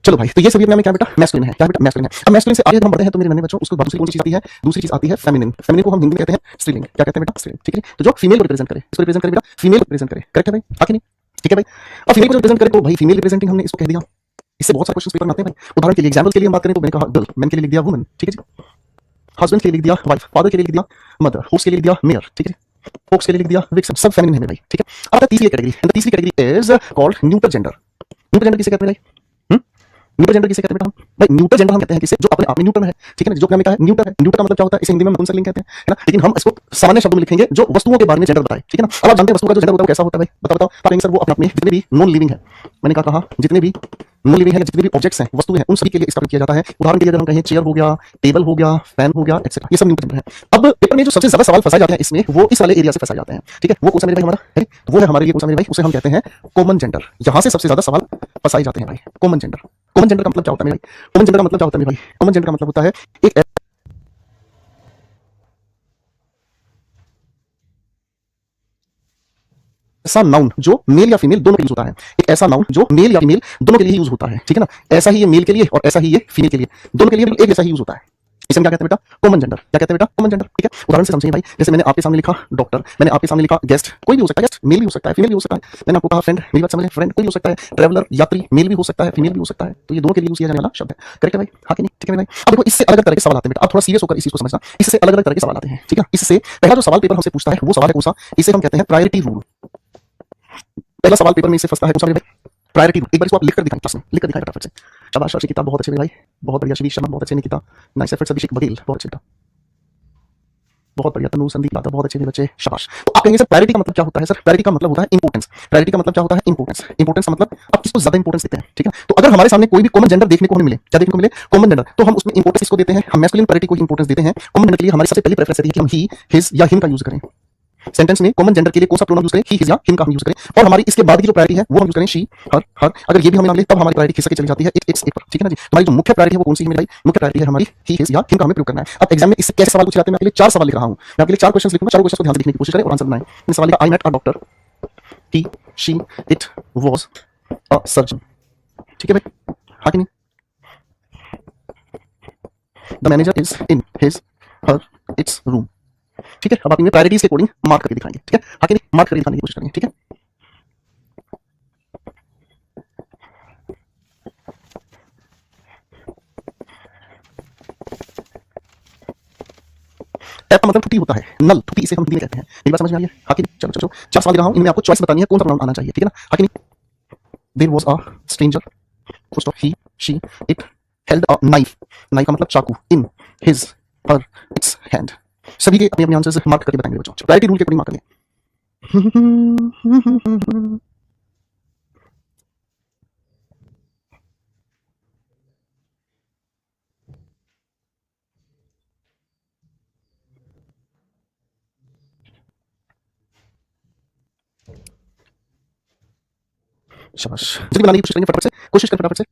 चलो भाई, तो ये सभी अपने में क्या बेटा, मैस्कुलिन है। क्या बेटा, मैस्कुलिन है। अब मैस्कुलिन से आगे हम बढ़ते हैं तो मेरे नन्हे बच्चों, उसके बाद दूसरी कौन सी चीज आती है, दूसरी चीज आती है फेमिनिन। फेमिनिन को हम हिंदी में कहते हैं स्त्रीलिंग। क्या कहते हैं बेटा, स्त्रीलिंग। ठीक है, तो जो फीमेल को रिप्रेजेंट करे, इसको रिप्रेजेंट करे बेटा, फीमेल को रिप्रेजेंट करे। करेक्ट है भाई, हाँ कि नहीं? ठीक है भाई। अब फीमेल को रिप्रेजेंट करे तो भाई फीमेल रिप्रेजेंटिंग हमने इसको कह दिया। इससे बहुत सारे क्वेश्चन पेपर में आते हैं भाई। उदाहरण के लिए, एग्जाम्पल के लिए हम बात करें तो मैंने कहा गर्ल, मैन के लिए लिख दिया वुमन। ठीक है जी। हस्बैंड के लिए लिख दिया वाइफ, फादर के लिए लिख दिया मदर, होस्ट के लिए लिख दिया मेयर। ठीक है, फोक्स के लिए लिख दिया विक्सम। सब फेमिनिन है भाई। ठीक है, अब तीसरी कैटेगरी, एंड द तीसरी category is called neuter gender. Neuter gender किसे कहते हैं भाई? न्यूटर जेंडर किसे कहते हैं बेटा? भाई न्यूटर जेंडर हम कहते हैं किसे, जो अपने आप में न्यूटर है। ठीक है ना, जो अपने में क्या है, न्यूटर है। न्यूटर का मतलब क्या होता है, इसे हिंदी में नपुंसकलिंग कहते हैं, है ना। लेकिन हम इसको सामान्य शब्दों में लिखेंगे जो वस्तुओं के बारे में जेंडर बताए। ठीक है ना। अब आप जानते हैं वस्तु का जो जेंडर होता है वो कैसा होता है भाई, बताओ बताओ। आप कहेंगे सर वो अपने आप में जितने भी नॉन लिविंग है, मैंने क्या कहा, जितने भी नॉन लिविंग है, जितने भी ऑब्जेक्ट्स हैं, वस्तुएं हैं, उन सभी के लिए इसका प्रयोग किया जाता है। उदाहरण के लिए अगर हम कहें चेयर हो गया, टेबल हो गया, फैन हो गया, एक्सेट्रा, ये सब न्यूटर जेंडर है। अब पेपर में जो सबसे ज्यादा सवाल फंसाए जाते हैं इसमें, वो इस वाले एरिया से फंसाए जाते हैं। ठीक है, वो कौन सा मेरे भाई हमारा है, वो है हमारे लिए कौन सा मेरे भाई, उसे हम कहते हैं कॉमन जेंडर। यहाँ से सबसे ज्यादा सवाल फंसाए जाते हैं भाई, कॉमन जेंडर। कॉमन जेंडर का मतलब क्या होता है मेरे भाई? कॉमन जेंडर का मतलब क्या होता है मेरे भाई? कॉमन जेंडर का मतलब होता है एक ऐसा नाउन जो मेल या फीमेल दोनों के लिए यूज होता है। एक ऐसा नाउन जो मेल या फीमेल दोनों के लिए यूज होता है। ठीक है ना, ऐसा ही ये मेल के लिए और ऐसा ही ये फीमेल के लिए, दोनों के लिए एक जैसा ही यूज होता है। इसे हम क्या कहते हैं बेटा, कॉमन जेंडर। क्या कहते हैं बेटा, कॉमन जेंडर। ठीक है, उदाहरण से समझिए भाई, जैसे मैंने आपके सामने लिखा डॉक्टर, मैंने आपके सामने लिखा गेस्ट, कोई भी हो सकता है, गेस्ट मेल भी हो सकता है, फीमेल भी हो सकता है। मैंने आपको कहा फ्रेंड, मेरी बात समझ लें, फ्रेंड कोई भी हो सकता है। ट्रैवलर, यात्री, मेल भी हो सकता है, फीमेल भी हो सकता है। तो ये दोनों के लिए यूज किया जाने वाला शब्द है। करेक्ट है भाई, हाँ कि नहीं? ठीक है भाई। अब देखो इससे अलग अलग तरह के सवाल आते हैं बेटा, आप थोड़ा सीरियस होकर इस चीज को समझना। इससे अलग अलग तरह के सवाल आते हैं। ठीक है, इससे पहला जो सवाल पेपर हमसे पूछता है वो सवाल है कौन सा, इसे हम कहते हैं प्रायोरिटी रूल। पहला सवाल पेपर में इससे फंसता है कौन सा भाई, प्रायोरिटी रूल। एक बार इसको आप लिख कर दिखाएं, क्लास में लिख कर दिखाएं फटाफट से। शाबाश, अच्छी किताब, बहुत अच्छे भाई, बहुत बढ़िया। शिवीश शर्मा बहुत अच्छे, निकिता नाइस एफर्ट्स, अभिषेक बघेल बहुत अच्छे बेटा, बहुत बढ़िया। तनु संदीप लाता बहुत अच्छे बच्चे, शाबाश। तो आप कहेंगे सर प्रायोरिटी का मतलब क्या होता है? सर प्रायोरिटी का मतलब होता है इंपोर्टेंस। प्रायोरिटी का मतलब क्या होता है? इंपोर्टेंस। इंपोर्टेंस का मतलब आप किसको ज्यादा इंपोर्टेंस देते हैं। ठीक है, तो अगर हमारे सामने कोई भी कॉमन जेंडर देखने को हमें मिले, क्या देखने को मिले, कॉमन जेंडर, तो हम उसमें इंपोर्टेंस किसको देते हैं? हम मैस्कुलिन प्रायोरिटी को इंपोर्टेंस देते हैं। कॉमन जेंडर के लिए हमारी सबसे पहली प्रेफरेंस रहती है कि हम ही, हिज या हिम का यूज करें। सेंटेंस में कॉमन जेंडर के लिए कौन सा प्रोनाउन यूज करें, ही, हिज या हिम का हम यूज करें। और हमारी इसके बाद की जो प्रायोरिटी है वो हम यूज करें शी, हर, हर। अगर ये भी हमें ना मिले तब हमारी प्रायोरिटी खिसक के चली जाती है इट्स, एक पर। ठीक है ना जी। हमारी जो मुख्य प्रायोरिटी है वो कौन सी है मेरे भाई? मुख्य प्रायोरिटी है हमारी ही, हिज या हिम का हमें प्रयोग करना है। अब एग्जाम में इससे कैसे सवाल पूछे जाते हैं, मैं आपके लिए 4 सवाल लिख रहा हूं। मैं आपके लिए 4 क्वेश्चन लिखूंगा, चारों क्वेश्चन को ध्यान से लिखने की कोशिश करें और आंसर बनाएं। मैंने सवाल लिखा, I met a doctor, he, she, it was a surgeon. ठीक है भाई, हाँ कि नहीं? The manager is in his, her, it's room. ठीक है, अब आप इन्हें प्रायोरिटीज के अकॉर्डिंग मार्क करके दिखाएंगे। ठीक है, आगे नहीं मार्क करके दिखाने की कोशिश करेंगे। ठीक है, टैप का मतलब टूटी होता है, नल, टूटी इसे हम हिंदी में कहते हैं। मेरी बात समझ में आ रही है? हाँ कि नहीं? चलो चलो, 4 सवाल दे रहा हूं, इनमें आपको चॉइस बतानी है कौन सा प्रोनाउन आना चाहिए। ठीक है ना, हाँ कि नहीं? There was a stranger, full stop, he, she, it held a knife, knife का मतलब चाकू, in his, her, its hand. सभी के अपने अपने आंसर्स मार्क करके बताएंगे बच्चों, प्रायोरिटी रूल के अकॉर्डिंग मार्क करेंगे। शाबाश, जल्दी बनाने की कोशिश करेंगे फटाफट से, कोशिश कर फटाफट से।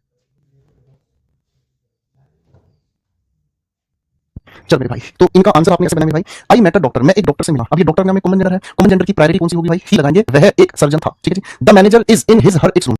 चल मेरे भाई, तो इनका आंसर आपने ऐसे बनाया मेरे भाई, आई मेट अ डॉक्टर, मैं एक डॉक्टर से मिला। अब ये डॉक्टर नाम में कॉमन जेंडर है, कॉमन जेंडर की प्रायोरिटी कौन सी होगी भाई? ही लगाएंगे, वह एक सर्जन था। ठीक है जी। The manager is in his, her, it's room,